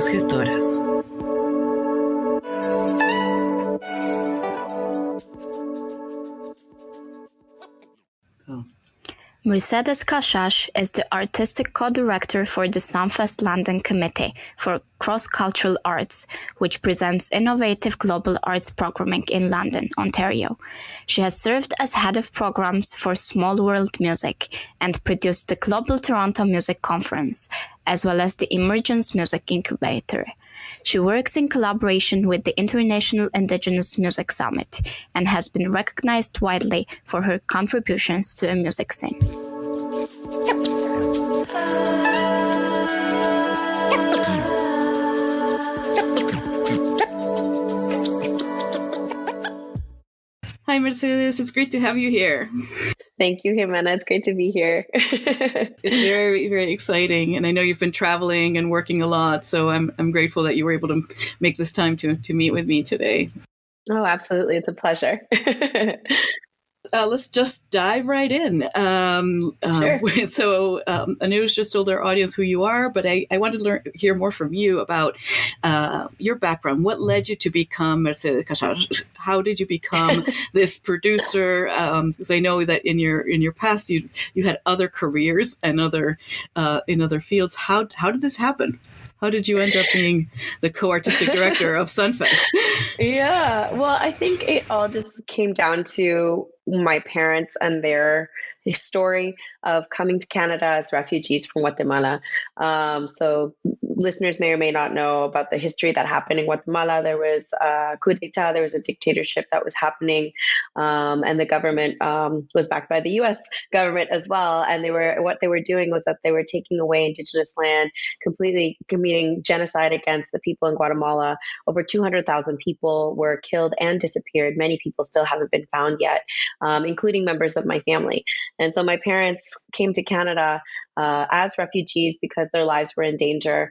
Mujeres Gestoras. Mercedes Caxaj is the artistic co-director for the Sunfest-London Committee for Cross-Cultural Arts, which presents innovative global arts programming in London, Ontario. She has served as head of programs for Small World Music and produced the Global Toronto Music Conference, as well as the Emergence Music Incubator. She works in collaboration with the International Indigenous Music Summit and has been recognized widely for her contributions to the music scene. Hi, Mercedes. It's great to have you here. Thank you, Jimena. It's great to be here. It's very, very exciting. And I know you've been traveling and working a lot. So I'm grateful that you were able to make this time to meet with me today. Oh, absolutely. It's a pleasure. Let's just dive right in. Sure. So Anush just told our audience who you are, but I wanted to hear more from you about your background. What led you to become Mercedes Caxaj? How did you become this producer? Because I know that in your past you had other careers and in other fields. How did this happen? How did you end up being the co-artistic director of Sunfest? Yeah, well, I think it all just came down to my parents and their story of coming to Canada as refugees from Guatemala. So listeners may or may not know about the history that happened in Guatemala. There was a coup d'etat, there was a dictatorship that was happening, and the government was backed by the U.S. government as well. And what they were doing was that they were taking away indigenous land, completely committing genocide against the people in Guatemala. Over 200,000 people were killed and disappeared. Many people still haven't been found yet, including members of my family. And so my parents came to Canada as refugees because their lives were in danger,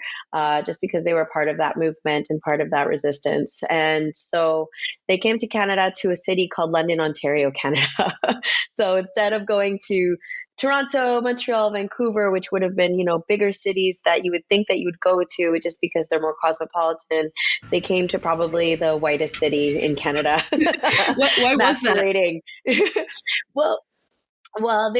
just because they were part of that movement and part of that resistance. And so they came to Canada, to a city called London, Ontario, Canada. So instead of going to Toronto, Montreal, Vancouver, which would have been, bigger cities that you would think that you would go to just because they're more cosmopolitan, they came to probably the whitest city in Canada. Why was that? Well,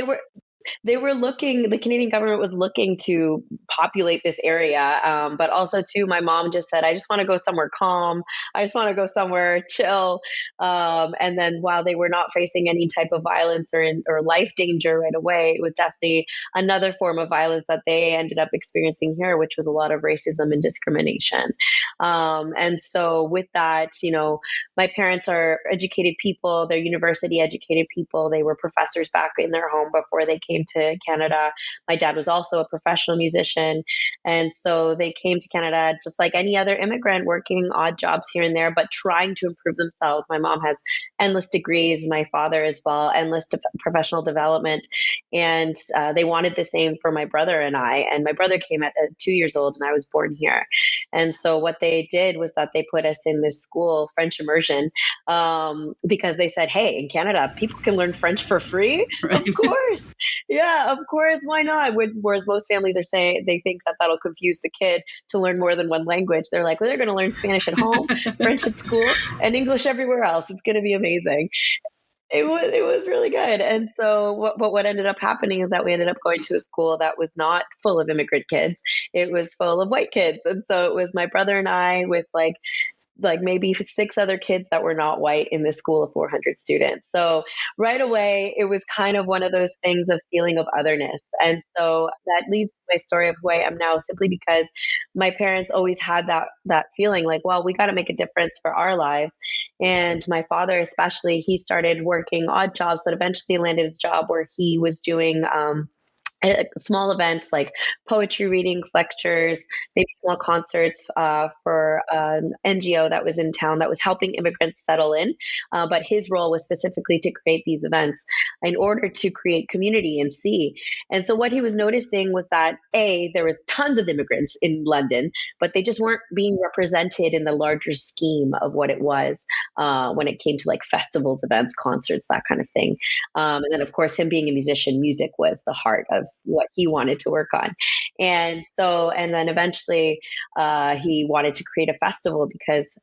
they were looking, the Canadian government was looking to populate this area. But also too, my mom just said, I just want to go somewhere calm. I just want to go somewhere chill. And then while they were not facing any type of violence or life danger right away, it was definitely another form of violence that they ended up experiencing here, which was a lot of racism and discrimination. And so with that, my parents are educated people, they're university educated people. They were professors back in their home before they came to Canada. My dad was also a professional musician. And so they came to Canada just like any other immigrant, working odd jobs here and there, but trying to improve themselves. My mom has endless degrees, my father as well, endless professional development. And they wanted the same for my brother and I. And my brother came at 2 years old and I was born here. And so what they did was that they put us in this school, French immersion, because they said, hey, in Canada, people can learn French for free. Right. Of course. Yeah, of course. Why not? Whereas most families are saying they think that that'll confuse the kid to learn more than one language. They're like, well, they're going to learn Spanish at home, French at school, and English everywhere else. It's going to be amazing. It was really good. And so what ended up happening is that we ended up going to a school that was not full of immigrant kids. It was full of white kids. And so it was my brother and I with like maybe 6 other kids that were not white in this school of 400 students. So right away, it was kind of one of those things of feeling of otherness. And so that leads to my story of who I am now, simply because my parents always had that feeling like, well, we got to make a difference for our lives. And my father, especially, he started working odd jobs, but eventually landed a job where he was doing small events like poetry readings, lectures, maybe small concerts for an NGO that was in town that was helping immigrants settle in. But his role was specifically to create these events in order to create community and see. And so what he was noticing was that there was tons of immigrants in London, but they just weren't being represented in the larger scheme of what it was when it came to like festivals, events, concerts, that kind of thing. And then of course, him being a musician, music was the heart of what he wanted to work on. And then eventually he wanted to create a festival because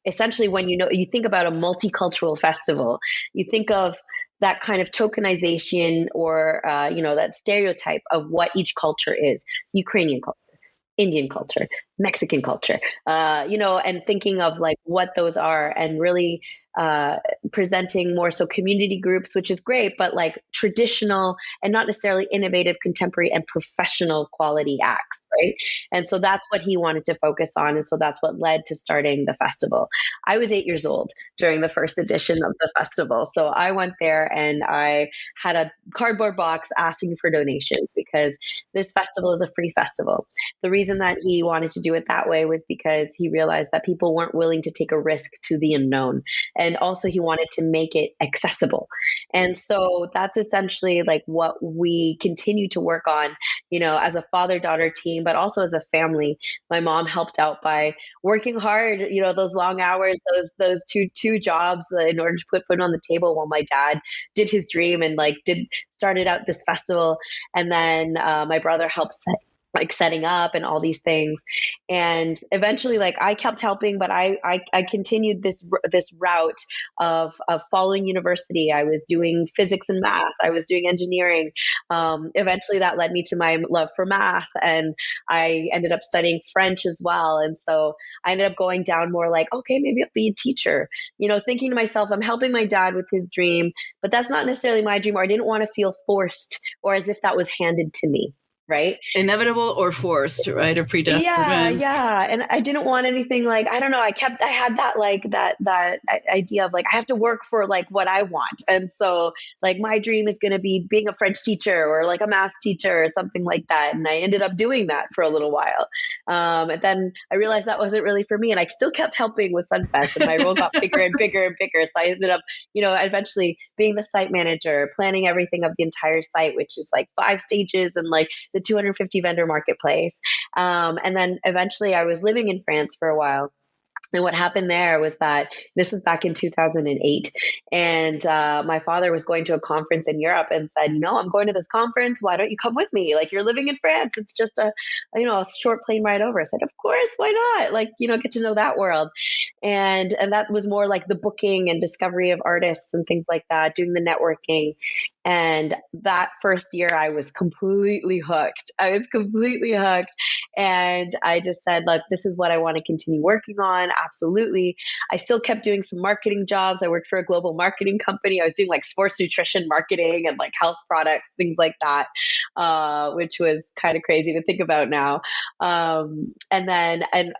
essentially when you think about a multicultural festival, you think of that kind of tokenization or, that stereotype of what each culture is. Ukrainian culture, Indian culture, Mexican culture, and thinking of like what those are and really presenting more so community groups, which is great, but like traditional and not necessarily innovative, contemporary and professional quality acts, right? And so that's what he wanted to focus on. And so that's what led to starting the festival. I was 8 years old during the first edition of the festival. So I went there and I had a cardboard box asking for donations because this festival is a free festival. The reason that he wanted to do it that way was because he realized that people weren't willing to take a risk to the unknown. And also he wanted to make it accessible. And so that's essentially like what we continue to work on, as a father-daughter team, but also as a family. My mom helped out by working hard, those long hours, those two jobs in order to put food on the table while my dad did his dream and started out this festival. And then my brother helped setting up and all these things. And eventually I kept helping, but I continued this route of following university. I was doing physics and math. I was doing engineering. Eventually that led me to my love for math, and I ended up studying French as well. And so I ended up going down more like, okay, maybe I'll be a teacher, thinking to myself, I'm helping my dad with his dream, but that's not necessarily my dream, or I didn't want to feel forced or as if that was handed to me. Right? Inevitable or forced, right? Or predestined. Yeah. And I didn't want anything I don't know. I had that idea of I have to work for what I want. And so my dream is going to be being a French teacher or a math teacher or something like that. And I ended up doing that for a little while. And then I realized that wasn't really for me. And I still kept helping with Sunfest, and my role got bigger and bigger and bigger. So I ended up, eventually being the site manager, planning everything of the entire site, which is 5 stages and the 250 vendor marketplace. And then eventually I was living in France for a while. And what happened there was that this was back in 2008. And my father was going to a conference in Europe and said, I'm going to this conference. Why don't you come with me? You're living in France. It's just a short plane ride over. I said, of course, why not? Get to know that world. And that was more the booking and discovery of artists and things like that, doing the networking. And that first year I was completely hooked. And I just said, look, this is what I want to continue working on. Absolutely. I still kept doing some marketing jobs. I worked for a global marketing company. I was doing sports nutrition marketing and health products, things like that, which was kind of crazy to think about now. And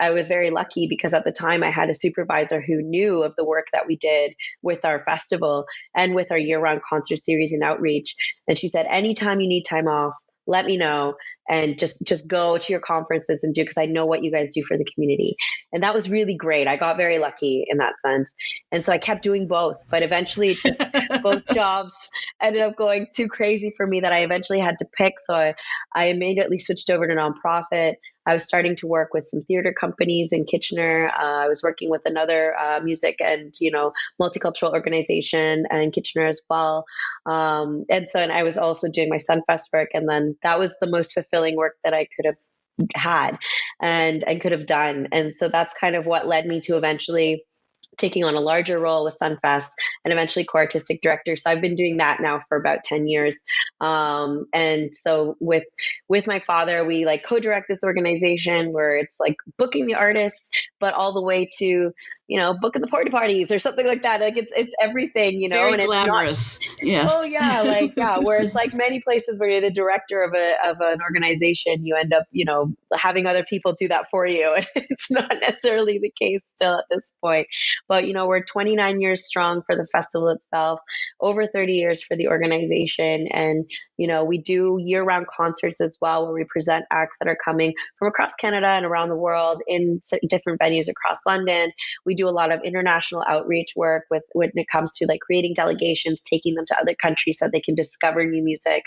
I was very lucky because at the time I had a supervisor who knew of the work that we did with our festival and with our year-round concert series and outreach. And she said, anytime you need time off, let me know, and just go to your conferences and do, because I know what you guys do for the community. And that was really great. I got very lucky in that sense. And so I kept doing both, but eventually both jobs ended up going too crazy for me that I eventually had to pick. So I immediately switched over to nonprofit. I was starting to work with some theater companies in Kitchener. I was working with another music and, multicultural organization in Kitchener as well. And I was also doing my Sunfest work. And then that was the most fulfilling work that I could have had and could have done. And so that's kind of what led me to eventually taking on a larger role with Sunfest and eventually co-artistic director. So I've been doing that now for about 10 years. And so with my father, we co-direct this organization where it's booking the artists, but all the way to, booking the porta parties or something like that. It's everything, Very and glamorous. It's not, yes. Oh yeah. Whereas many places where you're the director of an organization, you end up, having other people do that for you. It's not necessarily the case still at this point. But, we're 29 years strong for the festival itself, over 30 years for the organization. And, we do year-round concerts as well, where we present acts that are coming from across Canada and around the world in different venues across London. We do a lot of international outreach work when it comes to creating delegations, taking them to other countries so they can discover new music.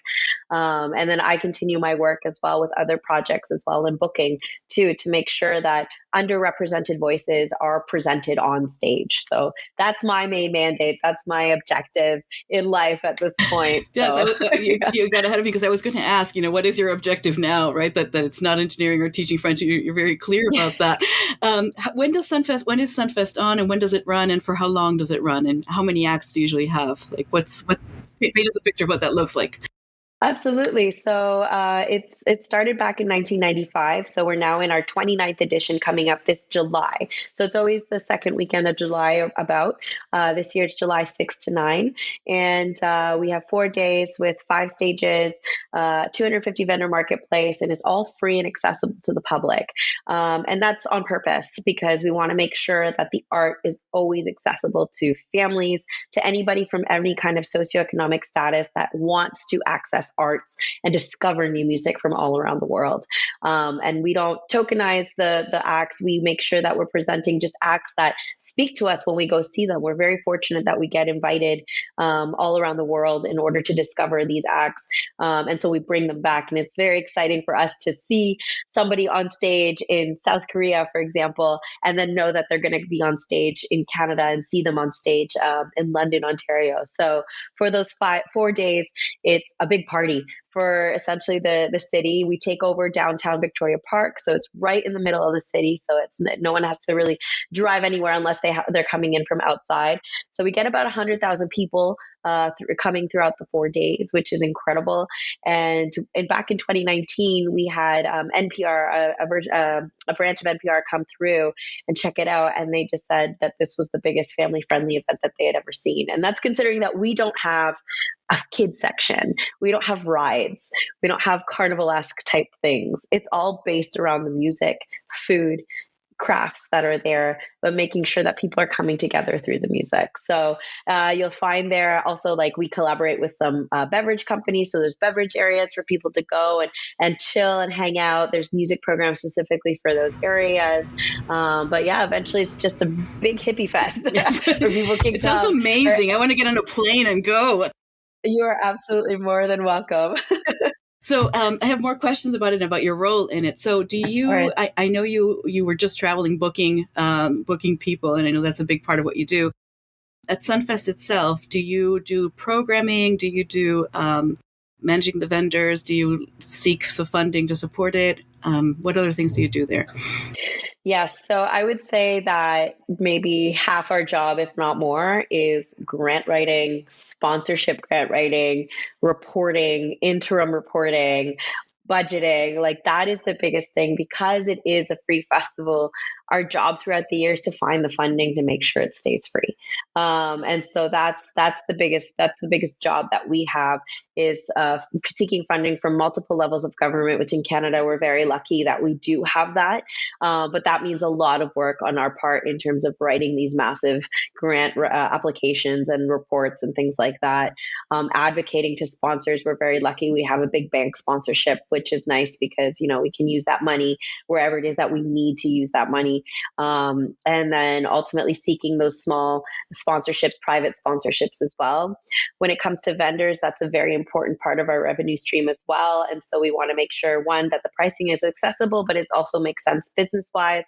And then I continue my work as well with other projects as well in booking too, to make sure that underrepresented voices are presented on stage. So that's my main mandate. That's my objective in life at this point. Yes, So, you got ahead of me because I was going to ask, what is your objective now, right? That it's not engineering or teaching French. You're very clear about that. When is Sunfest on, and when does it run, and for how long does it run, and how many acts do you usually have? Like, paint us a picture of what that looks like. Absolutely. So it started back in 1995. So we're now in our 29th edition coming up this July. So it's always the second weekend of July about. This year it's July 6 to 9. And we have 4 days with 5 stages, 250 vendor marketplace, and it's all free and accessible to the public. And that's on purpose because we want to make sure that the art is always accessible to families, to anybody from any kind of socioeconomic status that wants to access arts and discover new music from all around the world. And we don't tokenize the acts. We make sure that we're presenting just acts that speak to us when we go see them. We're very fortunate that we get invited all around the world in order to discover these acts. And so we bring them back. And it's very exciting for us to see somebody on stage in South Korea, for example, and then know that they're going to be on stage in Canada and see them on stage in London, Ontario. So for those 4 days, it's a big party for essentially the city. We take over downtown Victoria Park, so it's right in the middle of the city. So it's no one has to really drive anywhere unless they're coming in from outside. So we get about 100,000 people coming throughout the 4 days, which is incredible. And back in 2019, we had NPR, a branch of NPR, come through and check it out, and they just said that this was the biggest family-friendly event that they had ever seen. And that's considering that we don't have a kids section. We don't have rides. We don't have carnival-esque type things. It's all based around the music, food, crafts that are there, but making sure that people are coming together through the music. So you'll find there also, like, we collaborate with some beverage companies. So there's beverage areas for people to go and chill and hang out. There's music programs specifically for those areas. But yeah, eventually it's just a big hippie fest where people can It sounds amazing. I want to get on a plane and go. You are absolutely more than welcome. So I have more questions about it, about your role in it. So do you, I know you were just traveling, booking people, and I know that's a big part of what you do. At Sunfest itself, do you do programming? Do you do managing the vendors? Do you seek some funding to support it? What other things do you do there? Yes. So I would say that maybe half our job, if not more, is grant writing, sponsorship grant writing, reporting, interim reporting, budgeting. Like, that is the biggest thing because it is a free festival. Our job throughout the year is to find the funding to make sure it stays free. And so that's the biggest job that we have, is seeking funding from multiple levels of government, which in Canada, we're very lucky that we do have that. But that means a lot of work on our part in terms of writing these massive grant applications and reports and things like that. Advocating to sponsors. We're very lucky. We have a big bank sponsorship, which is nice because, we can use that money wherever it is that we need to use that money. And then ultimately seeking those small sponsorships, private sponsorships as well. When it comes to vendors, that's a very important part of our revenue stream as well. And so we want to make sure, one, that the pricing is accessible, but it also makes sense business-wise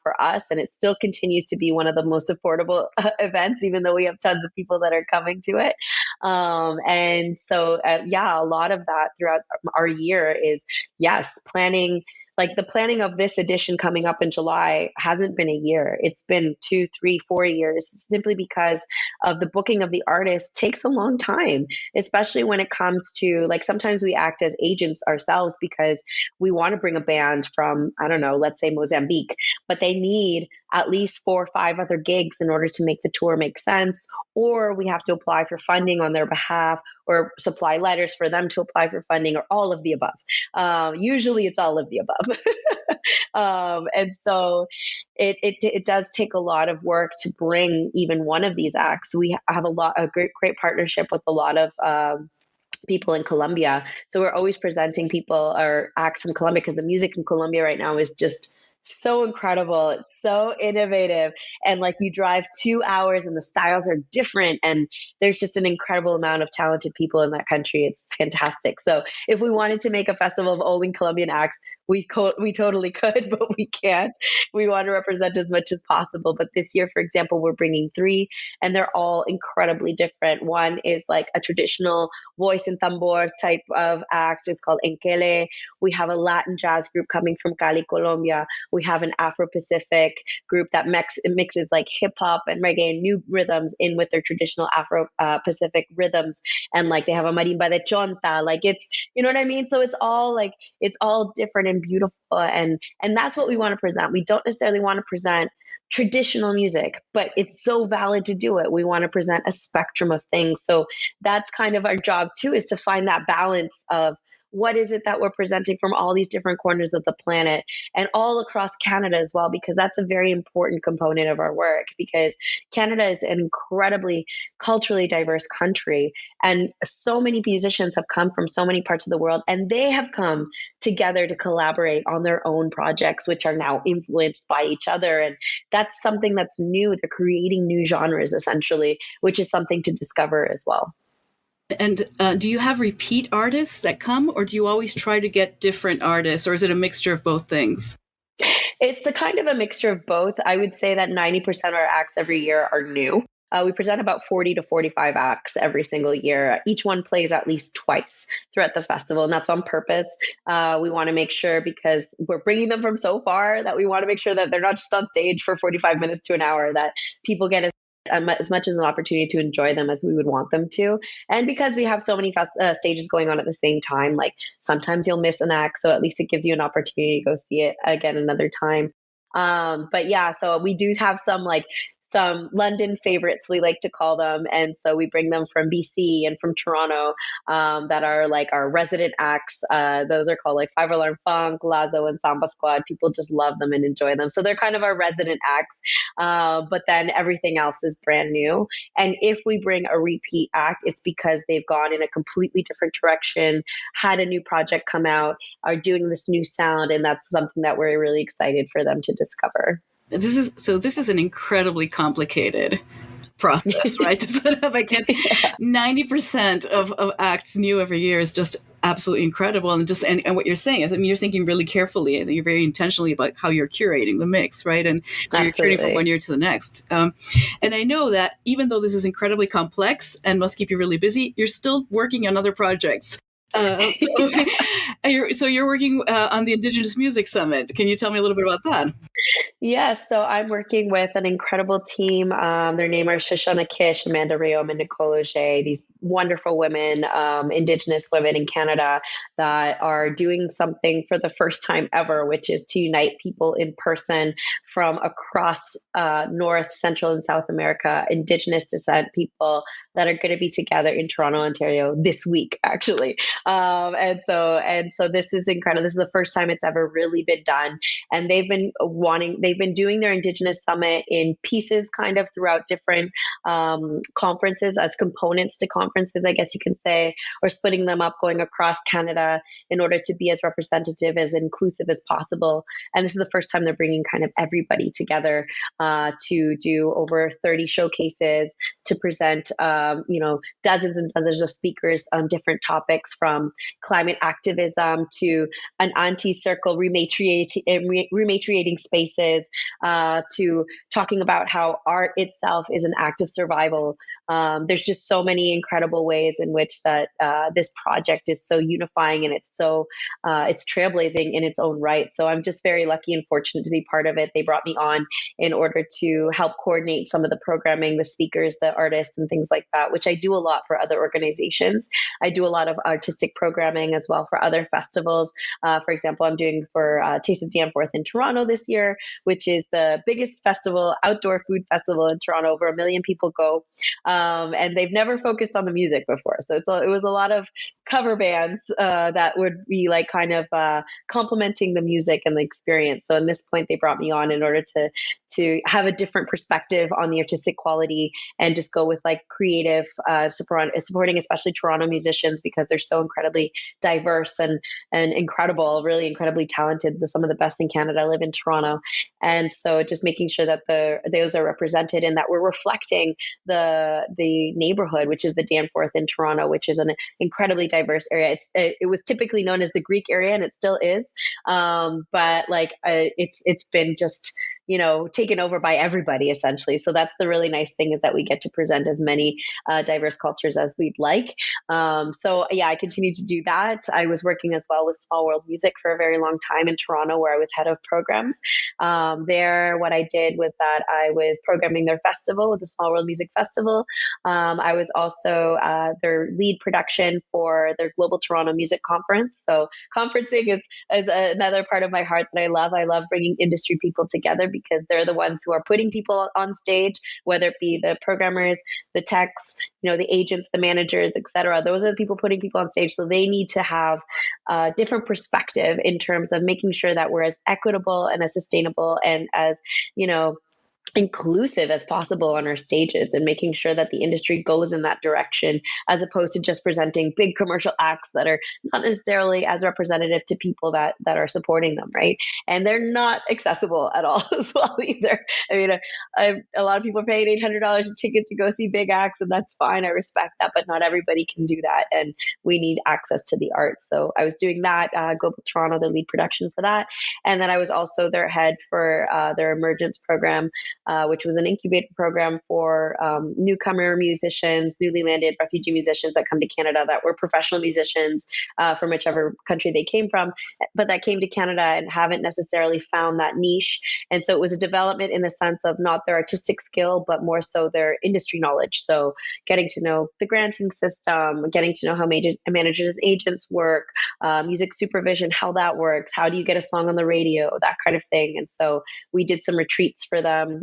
for us. And it still continues to be one of the most affordable events, even though we have tons of people that are coming to it. And so, a lot of that throughout our year is, yes, planning. Like, the planning of this edition coming up in July hasn't been a year. It's been 2, 3, 4 years, simply because of the booking of the artists takes a long time, especially when it comes to, like, sometimes we act as agents ourselves because we want to bring a band from, I don't know, let's say Mozambique, but they need at least 4 or 5 other gigs in order to make the tour make sense, or we have to apply for funding on their behalf or supply letters for them to apply for funding, or all of the above. Usually it's all of the above. And so it does take a lot of work to bring even one of these acts. We have a great partnership with a lot of people in Colombia. So we're always presenting people or acts from Colombia, because the music in Colombia right now is just so incredible. It's so innovative. And like, you drive 2 hours and the styles are different. And there's just an incredible amount of talented people in that country. It's fantastic. So if we wanted to make a festival of only Colombian acts, we totally could, but we can't. We want to represent as much as possible. But this year, for example, we're bringing 3, and they're all incredibly different. One is like a traditional voice and tambor type of act. It's called Enkele. We have a Latin jazz group coming from Cali, Colombia. We have an Afro-Pacific group that mixes like hip hop and reggae and new rhythms in with their traditional Afro-Pacific rhythms. And like they have a marimba de chonta. Like it's, you know what I mean? So it's all different and beautiful. And that's what we want to present. We don't necessarily want to present traditional music, but it's so valid to do it. We want to present a spectrum of things. So that's kind of our job too, is to find that balance of what is it that we're presenting from all these different corners of the planet and all across Canada as well, because that's a very important component of our work, because Canada is an incredibly culturally diverse country. And so many musicians have come from so many parts of the world, and they have come together to collaborate on their own projects, which are now influenced by each other. And that's something that's new. They're creating new genres, essentially, which is something to discover as well. And do you have repeat artists that come, or do you always try to get different artists, or is it a mixture of both things? It's a kind of a mixture of both. I would say that 90% of our acts every year are new. We present about 40 to 45 acts every single year. Each one plays at least twice throughout the festival, and that's on purpose. We want to make sure, because we're bringing them from so far, that we want to make sure that they're not just on stage for 45 minutes to an hour, that people get as much as an opportunity to enjoy them as we would want them to. And because we have so many stages going on at the same time, like sometimes you'll miss an act, so at least it gives you an opportunity to go see it again another time. But yeah, so we do have some London favorites, we like to call them. And so we bring them from BC and from Toronto that are like our resident acts. Those are called like 5 Alarm Funk, Lazo, and Samba Squad. People just love them and enjoy them. So they're kind of our resident acts. But then everything else is brand new. And if we bring a repeat act, it's because they've gone in a completely different direction, had a new project come out, are doing this new sound. And that's something that we're really excited for them to discover. This is an incredibly complicated process, right? To set up, 90% of acts new every year is just absolutely incredible. And what you're saying, I mean, you're thinking really carefully, and you're very intentionally about how you're curating the mix, right? And you're curating from one year to the next. And I know that even though this is incredibly complex and must keep you really busy, you're still working on other projects. So you're working on the Indigenous Music Summit. Can you tell me a little bit about that? Yes, so I'm working with an incredible team. Their name are Shoshana Kish, Amanda Rayom, and Nicole Auger, these wonderful women, Indigenous women in Canada, that are doing something for the first time ever, which is to unite people in person from across North, Central, and South America, Indigenous descent people that are going to be together in Toronto, Ontario this week, actually. And so this is incredible. This is the first time it's ever really been done. And they've been doing their Indigenous Summit in pieces kind of throughout different conferences, as components to conferences, I guess you can say, or splitting them up, going across Canada in order to be as representative, as inclusive as possible. And this is the first time they're bringing kind of everybody together to do over 30 showcases, to present, dozens and dozens of speakers on different topics, from climate activism to an anti-circle rematriating spaces, to talking about how art itself is an act of survival. There's just so many incredible ways in which that this project is so unifying, and it's trailblazing in its own right. So I'm just very lucky and fortunate to be part of it. They brought me on in order to help coordinate some of the programming, the speakers, the artists, and things like that, which I do a lot for other organizations. I do a lot of artistic programming as well for other festivals. For example, I'm doing for Taste of Danforth in Toronto this year, which is the biggest outdoor food festival in Toronto. Over 1 million people go. And they've never focused on the music before. So it was a lot of cover bands that would be like kind of complementing the music and the experience. So in this point, they brought me on in order to have a different perspective on the artistic quality and just go with like creative, supporting especially Toronto musicians because they're so incredibly diverse and incredible, really incredibly talented. Some of the best in Canada live in Toronto. And so just making sure that those are represented and that we're reflecting the neighborhood, which is the Danforth in Toronto, which is an incredibly diverse area. It was typically known as the Greek area, and it still is. But like it's been just, taken over by everybody essentially. So that's the really nice thing, is that we get to present as many diverse cultures as we'd like. So yeah, I continue to do that. I was working as well with Small World Music for a very long time in Toronto, where I was head of programs. There, what I did was that I was programming their festival, the Small World Music Festival. I was also their lead production for their Global Toronto Music Conference. So conferencing is another part of my heart that I love. I love bringing industry people together because they're the ones who are putting people on stage, whether it be the programmers, the techs, the agents, the managers, etc. Those are the people putting people on stage. So they need to have a different perspective in terms of making sure that we're as equitable and as sustainable and as, inclusive as possible on our stages, and making sure that the industry goes in that direction, as opposed to just presenting big commercial acts that are not necessarily as representative to people that are supporting them, right? And they're not accessible at all as well either. I mean, a lot of people are paying $800 a ticket to go see big acts, and that's fine. I respect that, but not everybody can do that, and we need access to the arts. So I was doing that, Global Toronto, the lead production for that, and then I was also their head for their Emergence program, which was an incubator program for newcomer musicians, newly landed refugee musicians that come to Canada that were professional musicians from whichever country they came from, but that came to Canada and haven't necessarily found that niche. And so it was a development in the sense of not their artistic skill, but more so their industry knowledge. So getting to know the granting system, getting to know how managers and agents work, music supervision, how that works, how do you get a song on the radio, that kind of thing. And so we did some retreats for them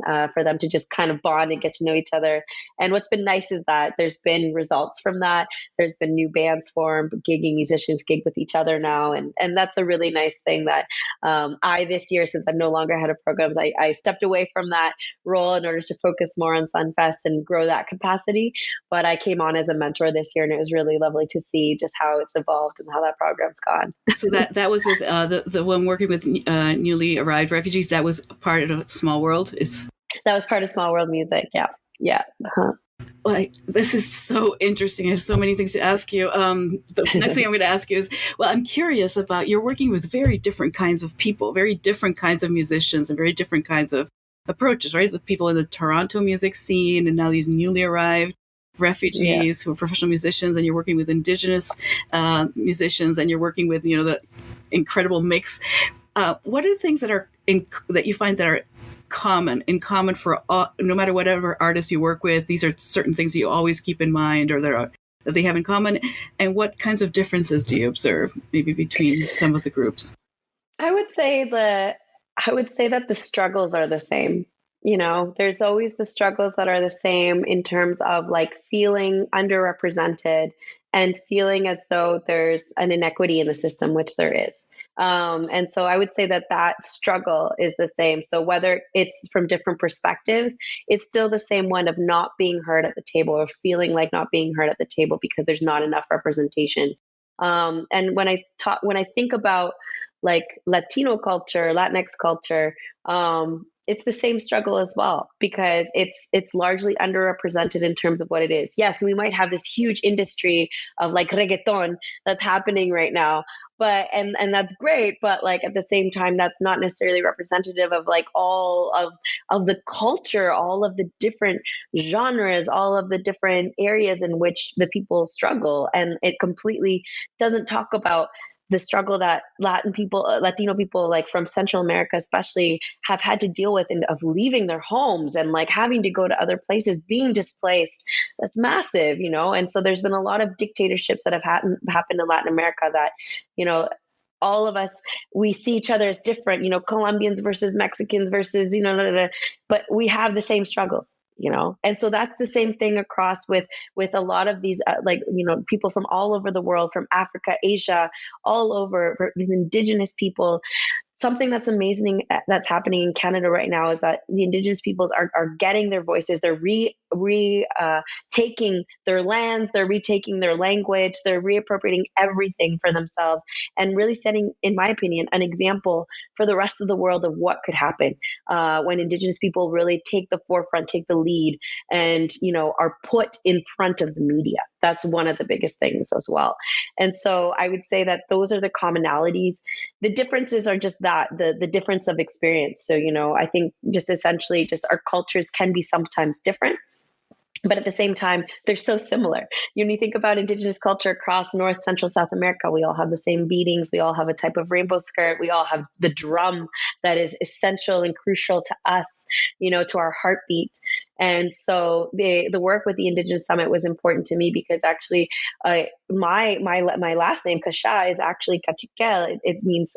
to just kind of bond and get to know each other. And what's been nice is that there's been results from that. There's been new bands formed, gigging musicians gig with each other now. And that's a really nice thing that I, this year, since I'm no longer head of programs, I stepped away from that role in order to focus more on Sunfest and grow that capacity. But I came on as a mentor this year, and it was really lovely to see just how it's evolved and how that program's gone. So that was with the one working with newly arrived refugees. That was part of Small World. That was part of Small World Music. Yeah. Uh-huh. Like, this is so interesting. I have so many things to ask you. The next thing I'm going to ask you is, I'm curious about, you're working with very different kinds of people, very different kinds of musicians, and very different kinds of approaches, right? The people in the Toronto music scene, and now these newly arrived refugees who are professional musicians, and you're working with Indigenous musicians, and you're working with, the incredible mix. What are the things that that you find that are in common for all, no matter whatever artist you work with? These are certain things that you always keep in mind, or that they have in common. And what kinds of differences do you observe, maybe between some of the groups? I would say that the struggles are the same. There's always the struggles that are the same in terms of like feeling underrepresented and feeling as though there's an inequity in the system, which there is. And so I would say that struggle is the same. So whether it's from different perspectives, it's still the same one of not being heard at the table, or feeling like not being heard at the table because there's not enough representation. And when I think about like Latino culture, Latinx culture, it's the same struggle as well, because it's largely underrepresented in terms of what it is. Yes, we might have this huge industry of like reggaeton that's happening right now, but and that's great, but like at the same time, that's not necessarily representative of like all of the culture, all of the different genres, all of the different areas in which the people struggle, and it completely doesn't talk about the struggle that Latino people, like from Central America especially, have had to deal with, of leaving their homes and like having to go to other places, being displaced. That's massive, And so there's been a lot of dictatorships that have happened in Latin America that, all of us, we see each other as different, Colombians versus Mexicans versus, but we have the same struggles. And so that's the same thing across with a lot of these, people from all over the world, from Africa, Asia, all over, with Indigenous people. something that's amazing that's happening in Canada right now is that the Indigenous peoples are getting their voices. They're taking their lands, they're retaking their language, they're reappropriating everything for themselves, and really setting, in my opinion, an example for the rest of the world of what could happen when Indigenous people really take the forefront, take the lead, and are put in front of the media. That's one of the biggest things as well. And so I would say that those are the commonalities. The differences are just that, the difference of experience. So, I think just essentially just our cultures can be sometimes different, but at the same time, they're so similar. When you think about Indigenous culture across North, Central, South America, we all have the same beatings. We all have a type of rainbow skirt. We all have the drum that is essential and crucial to us, to our heartbeat. And so the work with the Indigenous Summit was important to me because actually my last name, Caxaj, is actually Cachiquel. It means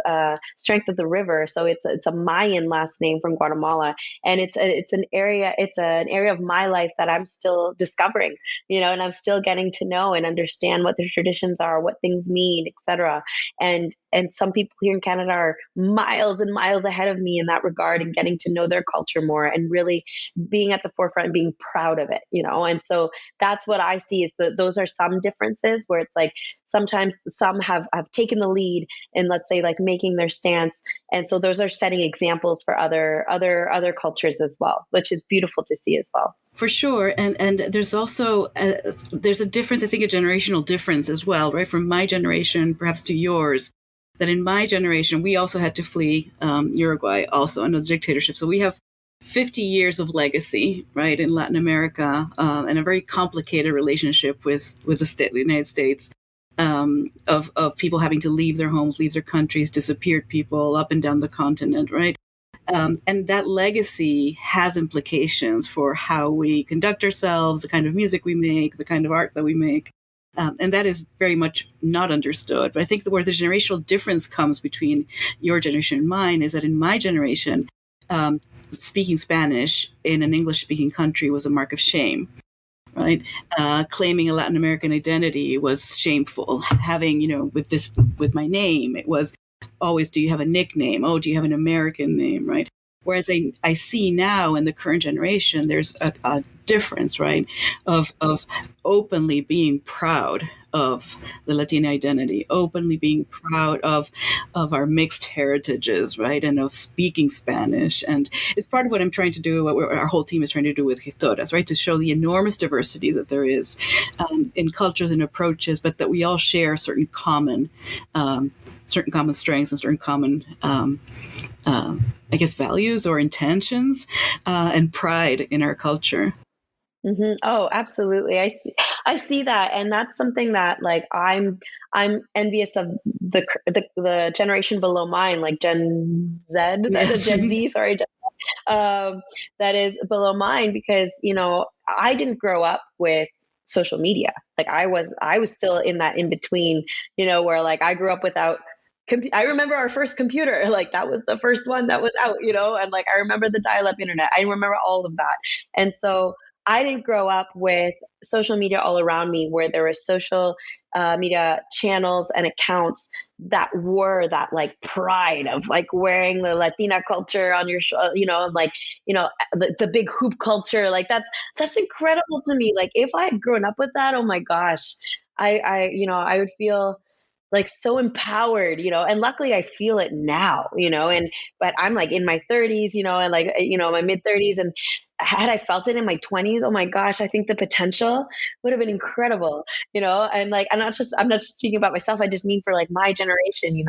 strength of the river. So it's a Mayan last name from Guatemala. And it's an area of my life that I'm still discovering, and I'm still getting to know and understand what the traditions are, what things mean, etc. And some people here in Canada are miles and miles ahead of me in that regard and getting to know their culture more and really being at the forefront and being proud of it, and so that's what I see is that those are some differences where it's like sometimes some have taken the lead in, let's say, like making their stance, and so those are setting examples for other cultures as well, which is beautiful to see as well. For sure. And there's also there's a difference, I think a generational difference as well, right? From my generation perhaps to yours, that in my generation we also had to flee Uruguay also under the dictatorship, so we have 50 years of legacy, right, in Latin America, and a very complicated relationship with the United States, of people having to leave their homes, leave their countries, disappeared people up and down the continent, right? And that legacy has implications for how we conduct ourselves, the kind of music we make, the kind of art that we make. And that is very much not understood. But I think where the generational difference comes between your generation and mine is that in my generation, speaking Spanish in an English-speaking country was a mark of shame, right? Claiming a Latin American identity was shameful. Having, with my name, it was always, do you have a nickname? Oh, do you have an American name, right? Whereas I see now in the current generation, there's a difference, right, of openly being proud of the Latina identity, openly being proud of our mixed heritages, right, and of speaking Spanish. And it's part of what I'm trying to do, what our whole team is trying to do with Gestoras, right, to show the enormous diversity that there is in cultures and approaches, but that we all share certain common strengths and certain common values or intentions and pride in our culture. Mm-hmm. Oh, absolutely. I see that, and that's something that like I'm envious of the generation below mine, like Gen Z, Yes. Gen Z, sorry, that is below mine, because I didn't grow up with social media. Like I was still in that in between, where like I grew up without. I remember our first computer, like that was the first one that was out, and like I remember the dial-up internet. I remember all of that. And so I didn't grow up with social media all around me where there were social media channels and accounts that were that like pride of like wearing the Latina culture on your, the big hoop culture. Like that's incredible to me. Like if I had grown up with that, oh my gosh, I would feel like so empowered, and luckily I feel it now, but I'm like in my 30s, and like, my mid 30s, and had I felt it in my 20s, oh my gosh, I think the potential would have been incredible, and like, I'm not just speaking about myself. I just mean for like my generation,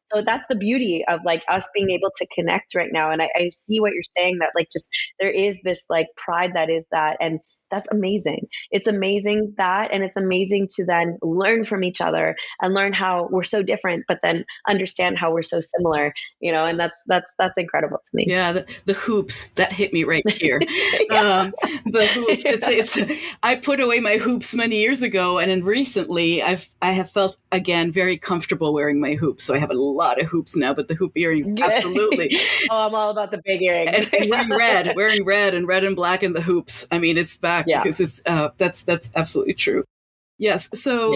so that's the beauty of like us being able to connect right now. And I see what you're saying, that like, just, there is this like pride that is that. And that's amazing. It's amazing that, and it's amazing to then learn from each other and learn how we're so different, but then understand how we're so similar, and that's incredible to me. Yeah. The hoops that hit me right here. The hoops. I put away my hoops many years ago. And then recently I have felt again, very comfortable wearing my hoops. So I have a lot of hoops now, but the hoop earrings, absolutely. Oh, I'm all about the big earrings. and wearing red and black in the hoops. I mean, it's back. Yeah. Because it's, that's absolutely true. Yes. So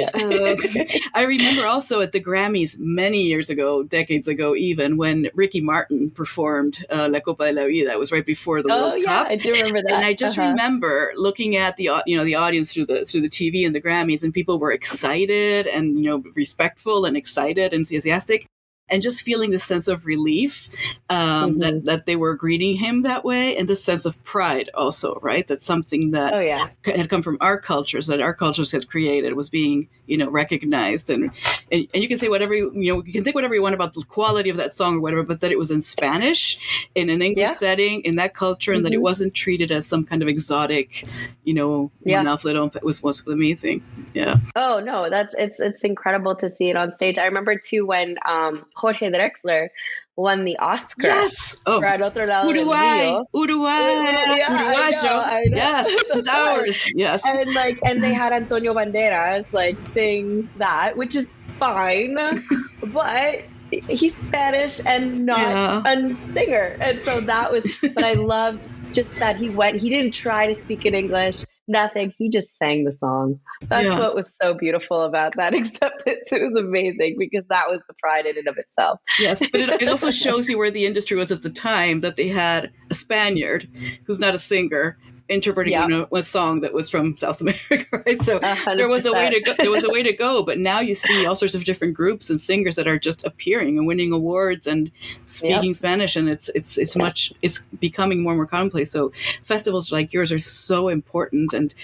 I remember also at the Grammys many years ago, decades ago even, when Ricky Martin performed La Copa de la Vida. That was right before the World Cup. I do remember that. And I just remember looking at the audience through the TV and the Grammys, and people were excited and respectful and excited, enthusiastic. And just feeling the sense of relief that they were greeting him that way, and the sense of pride also, right? That's something that had come from our cultures, that our cultures had created, was being, recognized. And you can say whatever, you can think whatever you want about the quality of that song or whatever, but that it was in Spanish, in an English setting, in that culture, and that it wasn't treated as some kind of exotic, was amazing. Yeah. Oh, no, it's incredible to see it on stage. I remember too when Jorge Drexler won the Oscar. Yes. For Al Otro Lado del Río. Uruguayo. I know. Yes. It's ours. Yes. And they had Antonio Banderas sing that, which is fine, but he's Spanish and not a singer. And so that was, but I loved just that he didn't try to speak in English. Nothing. He just sang the song. That's what was so beautiful about that acceptance. It was amazing because that was the pride in and of itself. Yes, but it also shows you where the industry was at the time, that they had a Spaniard who's not a singer interpreting a song that was from South America, right? So 100%. there was a way to go. But now you see all sorts of different groups and singers that are just appearing and winning awards and speaking Spanish, and it's becoming more and more commonplace. So festivals like yours are so important, and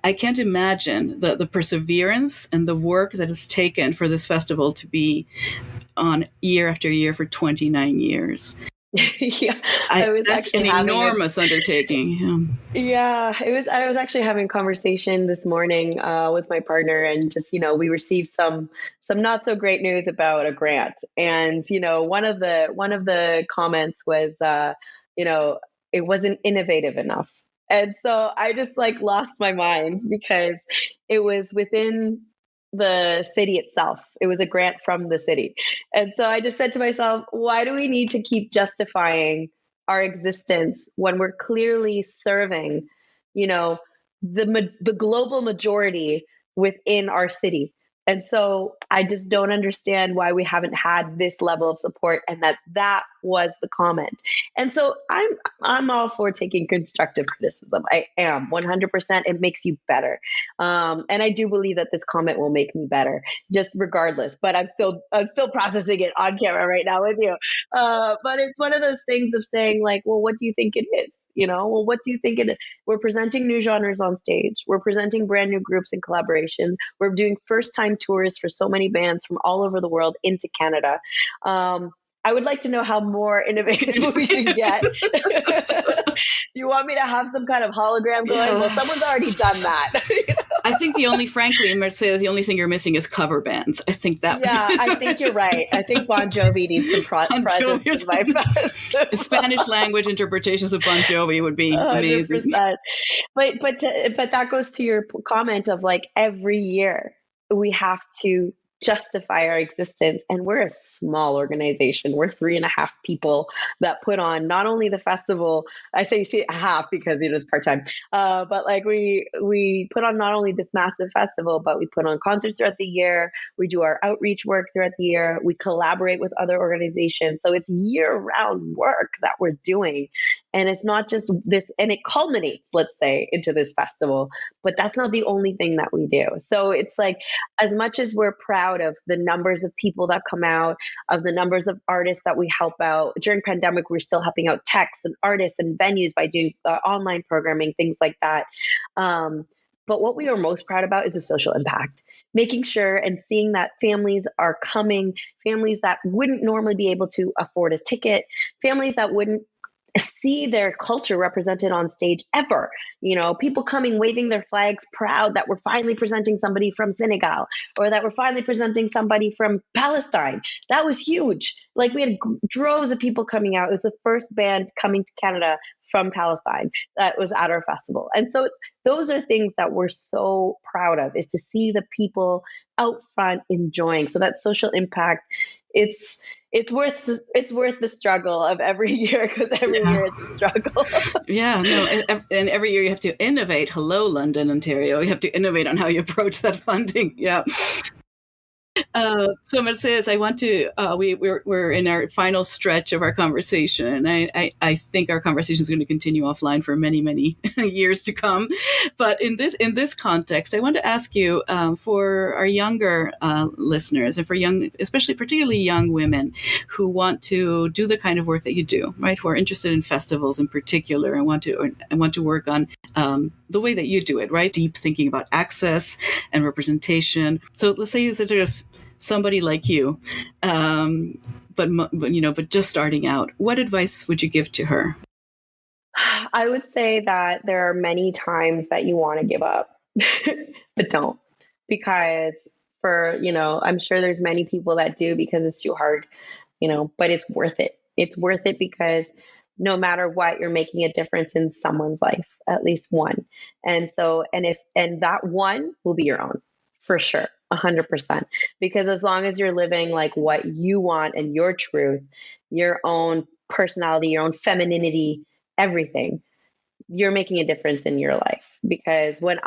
I can't imagine the perseverance and the work that it's taken for this festival to be on year after year for 29 years. That's an enormous undertaking. I was actually having a conversation this morning with my partner, and just we received some not so great news about a grant, and one of the comments was it wasn't innovative enough, and so I just lost my mind because it was within the city itself. It was a grant from the city. And so I just said to myself, why do we need to keep justifying our existence when we're clearly serving, the global majority within our city? And so I just don't understand why we haven't had this level of support, and that was the comment. And so I'm all for taking constructive criticism. I am 100%. It makes you better. And I do believe that this comment will make me better, just regardless. But I'm still processing it on camera right now with you. But it's one of those things of saying well, what do you think it is? What do you think it is? We're presenting new genres on stage. We're presenting brand new groups and collaborations. We're doing first-time tours for so many bands from all over the world into Canada. I would like to know how more innovative we can get. You want me to have some kind of hologram going? Well, someone's already done that. I think Mercedes, the only thing you're missing is cover bands. I think that. Yeah, I think you're right. I think Bon Jovi needs some presence in my fest. Spanish language interpretations of Bon Jovi would be amazing. 100%. But that goes to your comment of every year we have to justify our existence, and we're a small organization. We're 3.5 people that put on not only the festival. I say half because it was part-time, but we put on not only this massive festival, but we put on concerts throughout the year. We do our outreach work throughout the year. We collaborate with other organizations. So it's year-round work that we're doing, and it's not just this, and it culminates, let's say, into this festival, but that's not the only thing that we do. So it's as much as we're proud of the numbers of people that come out, of the numbers of artists that we help out. During pandemic, we're still helping out techs and artists and venues by doing online programming, things like that. But what we are most proud about is the social impact, making sure and seeing that families are coming, families that wouldn't normally be able to afford a ticket, families that wouldn't see their culture represented on stage ever. People coming, waving their flags, proud that we're finally presenting somebody from Senegal, or that we're finally presenting somebody from Palestine. That was huge. We had droves of people coming out. It was the first band coming to Canada from Palestine that was at our festival. And so those are things that we're so proud of, is to see the people out front enjoying. So that social impact it's worth the struggle of every year, because every year it's a struggle. Yeah, no, and every year you have to innovate. Hello, London, Ontario. You have to innovate on how you approach that funding. Yeah. So Mercedes, I want to, we're in our final stretch of our conversation, and I think our conversation is going to continue offline for many, many years to come. But in this context, I want to ask you, for our younger listeners, and for especially particularly young women who want to do the kind of work that you do, right? Who are interested in festivals in particular, and want to work on the way that you do it, right? Deep thinking about access and representation. So let's say that there's somebody like you, but just starting out. What advice would you give to her? I would say that there are many times that you want to give up, but don't, because I'm sure there's many people that do because it's too hard, but it's worth it. It's worth it because no matter what, you're making a difference in someone's life, at least one. And that one will be your own, for sure. 100%. Because as long as you're living like what you want and your truth, your own personality, your own femininity, everything, you're making a difference in your life. Because when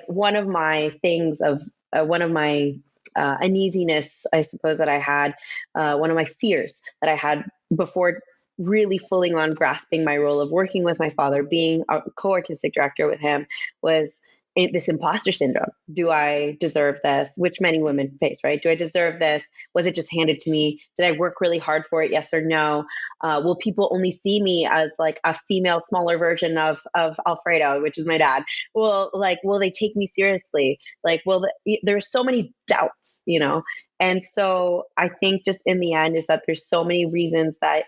one of my things of one of my uneasiness, I suppose, that I had, one of my fears that I had before really fully on grasping my role of working with my father, being a co-artistic director with him, was this imposter syndrome. Do I deserve this? Which many women face, right? Do I deserve this? Was it just handed to me? Did I work really hard for it? Yes or no? Will people only see me as like a female, smaller version of Alfredo, which is my dad? Will they take me seriously? There's so many doubts, And so I think just in the end is that there's so many reasons that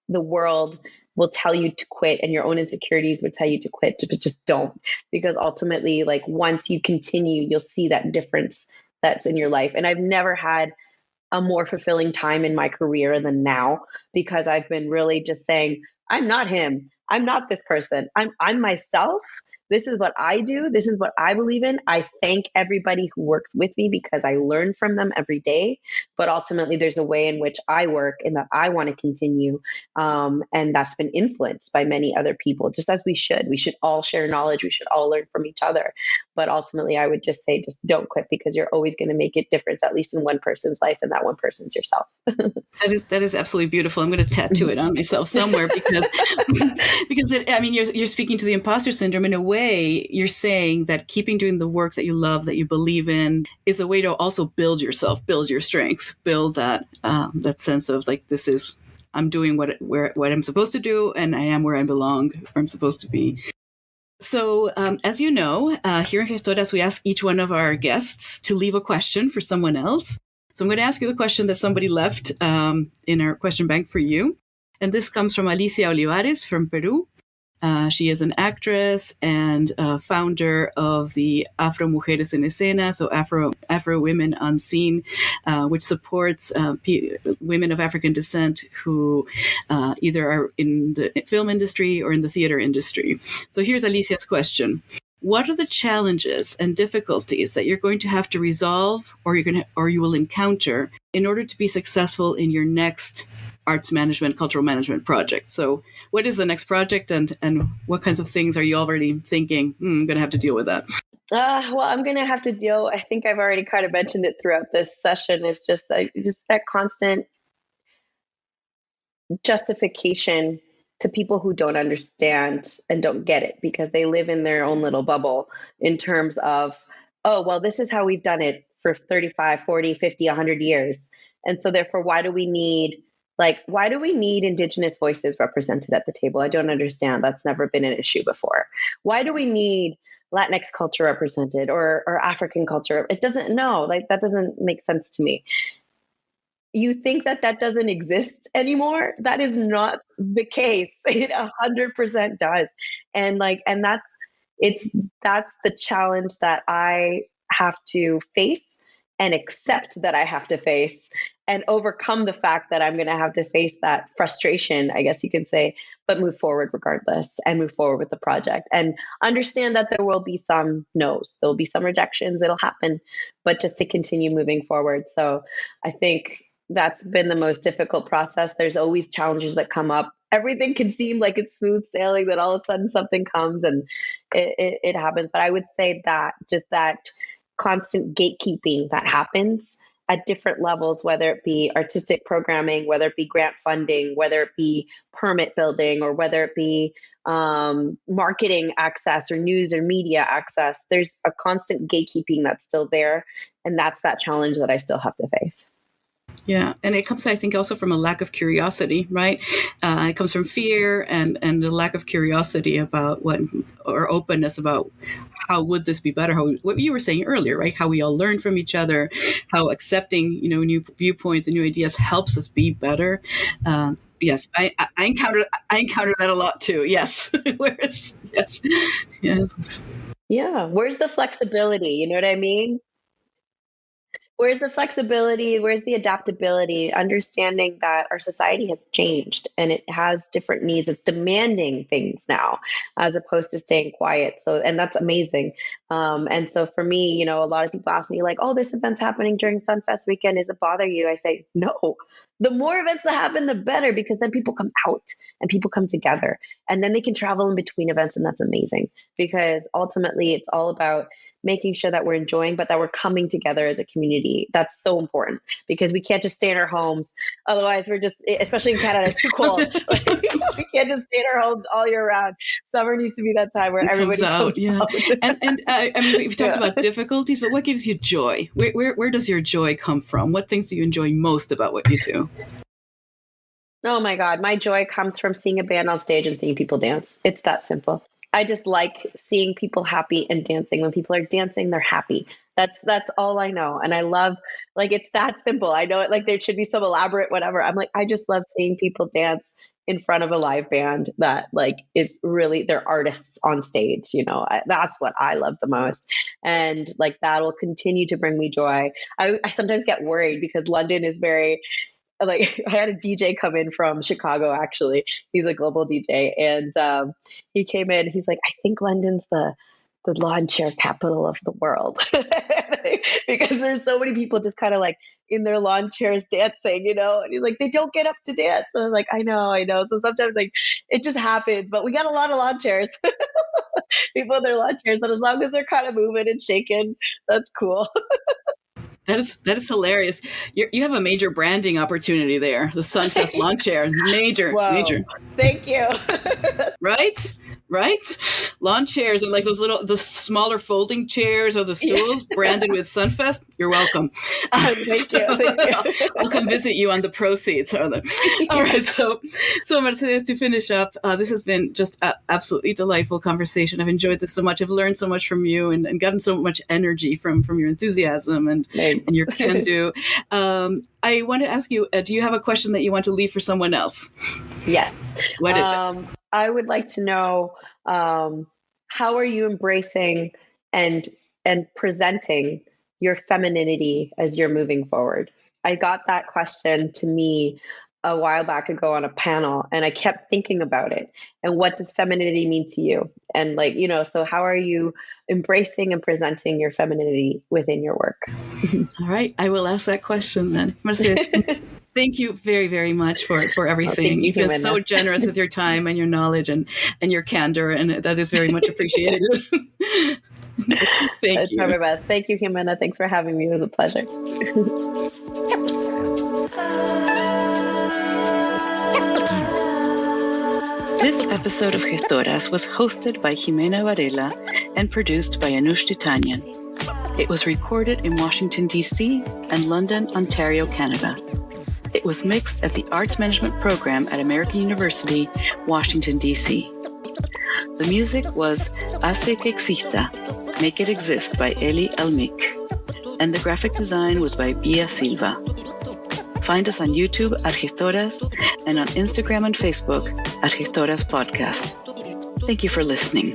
the world will tell you to quit, and your own insecurities would tell you to quit, but just don't. Because ultimately, once you continue, you'll see that difference that's in your life. And I've never had a more fulfilling time in my career than now, because I've been really just saying, I'm not him. I'm not this person. I'm myself. This is what I do. This is what I believe in. I thank everybody who works with me because I learn from them every day. But ultimately, there's a way in which I work and that I want to continue. And that's been influenced by many other people, just as we should. We should all share knowledge. We should all learn from each other. But ultimately, I would just say, just don't quit, because you're always going to make a difference, at least in one person's life. And that one person's yourself. That is absolutely beautiful. I'm going to tattoo it on myself somewhere because you're speaking to the imposter syndrome. In a way, you're saying that keeping doing the work that you love, that you believe in, is a way to also build yourself, build your strength, build that sense of I'm doing what I'm supposed to do, and I am where I belong, where I'm supposed to be. So, as you know, here in Gestoras, we ask each one of our guests to leave a question for someone else. So I'm going to ask you the question that somebody left in our question bank for you. And this comes from Alicia Olivares from Peru. She is an actress and founder of the Afro Mujeres en Escena, so Afro Women on Scene, which supports women of African descent who either are in the film industry or in the theater industry. So here's Alicia's question. What are the challenges and difficulties that you're going to have to resolve or you will encounter in order to be successful in your next arts management, cultural management project? So what is the next project and what kinds of things are you already thinking, I'm going to have to deal with that? Well, I'm going to have to deal, I think I've already kind of mentioned it throughout this session, it's just that constant justification to people who don't understand and don't get it, because they live in their own little bubble in terms of, oh, well, this is how we've done it for 35, 40, 50, 100 years. And so therefore, why do we need Indigenous voices represented at the table? I don't understand. That's never been an issue before. Why do we need Latinx culture represented or African culture? That doesn't make sense to me. You think that doesn't exist anymore? That is not the case. It 100% does. And that's the challenge that I have to face and accept that I have to face, and overcome the fact that I'm going to have to face that frustration, I guess you could say, but move forward regardless and move forward with the project and understand that there will be some no's, there'll be some rejections, it'll happen, but just to continue moving forward. So I think that's been the most difficult process. There's always challenges that come up. Everything can seem like it's smooth sailing, that all of a sudden something comes and it happens. But I would say that just that constant gatekeeping that happens at different levels, whether it be artistic programming, whether it be grant funding, whether it be permit building, or whether it be marketing access or news or media access, there's a constant gatekeeping that's still there. And that's that challenge that I still have to face. Yeah. And it comes, I think, also from a lack of curiosity, right? It comes from fear and a lack of curiosity about or openness about how would this be better? What you were saying earlier, right? How we all learn from each other, how accepting, new viewpoints and new ideas helps us be better. Yes, I encounter that a lot too. Yes. Yes. Yeah. Where's the flexibility? You know what I mean? Where's the flexibility? Where's the adaptability? Understanding that our society has changed and it has different needs. It's demanding things now as opposed to staying quiet. And that's amazing. And so for me, a lot of people ask me like, oh, this event's happening during Sunfest weekend. Does it bother you? I say, no. The more events that happen, the better, because then people come out and people come together and then they can travel in between events. And that's amazing because ultimately it's all about making sure that we're enjoying, but that we're coming together as a community. That's so important because we can't just stay in our homes. Otherwise, we're just, especially in Canada, it's too cold. We can't just stay in our homes all year round. Summer needs to be that time where everybody comes out. And I mean, we've talked about difficulties, but what gives you joy? Where does your joy come from? What things do you enjoy most about what you do? Oh my God. My joy comes from seeing a band on stage and seeing people dance. It's that simple. I just like seeing people happy and dancing. When people are dancing, they're happy. That's all I know. And I love, it's that simple. I know it, there should be some elaborate whatever. I'm like, I just love seeing people dance in front of a live band that is really, they're artists on stage. That's what I love the most. And that will continue to bring me joy. I sometimes get worried because London is very, I had a DJ come in from Chicago, actually. He's a global DJ. And he came in, he's like, I think London's the lawn chair capital of the world. Because there's so many people just kind of in their lawn chairs dancing, and he's like, they don't get up to dance. And I was like, I know. So sometimes it just happens, but we got a lot of lawn chairs. People in their lawn chairs, but as long as they're kind of moving and shaking, that's cool. That is hilarious. You have a major branding opportunity there. The Sunfest lawn chair, major. Thank you. Right? Lawn chairs and the smaller folding chairs or the stools branded with Sunfest. You're welcome. Thank you. I'll come visit you on the proceeds. All right. So Mercedes, to finish up, this has been just an absolutely delightful conversation. I've enjoyed this so much. I've learned so much from you and gotten so much energy from your enthusiasm and your can-do. I want to ask you, do you have a question that you want to leave for someone else? Yes. What is it? I would like to know, how are you embracing and presenting your femininity as you're moving forward? I got that question to me a while back ago on a panel, and I kept thinking about it. And what does femininity mean to you? And so how are you embracing and presenting your femininity within your work? All right. I will ask that question then. Mercedes, thank you very, very much for everything. You've been so generous with your time and your knowledge and your candor, and that is very much appreciated. Thank you. Try my best. Thank you, Jimena. Thanks for having me. It was a pleasure. This episode of Gestoras was hosted by Jimena Varela and produced by Anush Titanyan. It was recorded in Washington, D.C. and London, Ontario, Canada. It was mixed at the Arts Management Program at American University, Washington, D.C. The music was Hace que exista, Make It Exist by Eli Almic, and the graphic design was by Bia Silva. Find us on YouTube at Gestoras and on Instagram and Facebook at Gestoras Podcast. Thank you for listening.